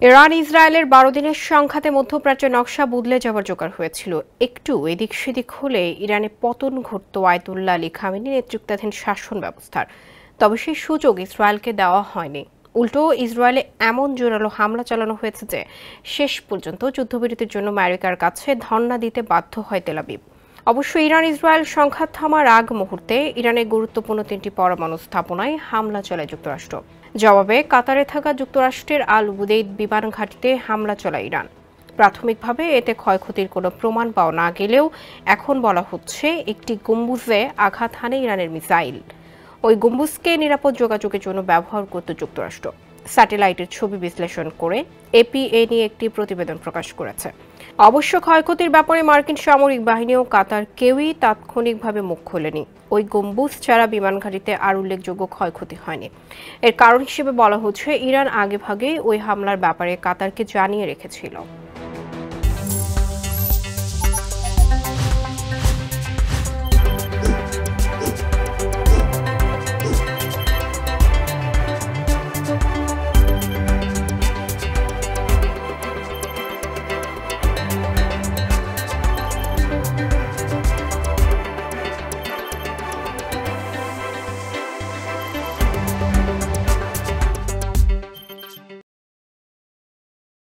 Iran ইসরায়েলের ১২ দিনের সংঘাতে মধ্যপ্রাচ্যের নকশা বদলে যাওয়ার জোগাড় হয়েছিল। একটু এদিক সেদিক হলে ইরানে পতন ঘটত আয়াতুল্লাহ আলী খামেনি নেতৃত্বাধীন শাসন ব্যবস্থার। তবে সেই সুযোগ ইসরায়েলকে দেওয়া হয়নি। উল্টো ইসরায়েলে এমন জোরালো হামলা চালানো হয়েছে যে শেষ পর্যন্ত যুদ্ধবিরতির জন্য আমেরিকার কাছে ধর্ণা দিতে বাধ্য হয় তেল আবিব। অবশ্য ইরান ইসরায়েল সংঘাত থামার আগ মুহূর্তে ইরানের গুরুত্বপূর্ণ ৩টি পরমাণু স্থাপনায় হামলা চালায় যুক্তরাষ্ট্র। জবাবে কাতারে থাকা যুক্তরাষ্ট্রের আল উদেইদ বিমান ঘাঁটিতে হামলা চালায় ইরান। প্রাথমিকভাবে এতে ক্ষয়ক্ষতির কোনো প্রমাণ পাওয়া না গেলেও এখন বলা হচ্ছে একটি গম্বুজে আঘাত হানে ইরানের মিসাইল। ওই গম্বুজকে নিরাপদ যোগাযোগের জন্য ব্যবহার করত যুক্তরাষ্ট্র। স্যাটেলাইটের ছবি বিশ্লেষণ করে এপি এ নিয়ে একটি প্রতিবেদন প্রকাশ করেছে। অবশ্য ক্ষয়ক্ষতির ব্যাপারে মার্কিন সামরিক বাহিনী ও কাতার কেউই তাৎক্ষণিকভাবে মুখ খোলেনি। ওই গম্বুজ ছাড়া বিমান ঘাঁটিতে আর উল্লেখযোগ্য ক্ষয়ক্ষতি হয়নি। এর কারণ হিসেবে বলা হচ্ছে ইরান আগেভাগেই ওই হামলার ব্যাপারে কাতারকে জানিয়ে রেখেছিল।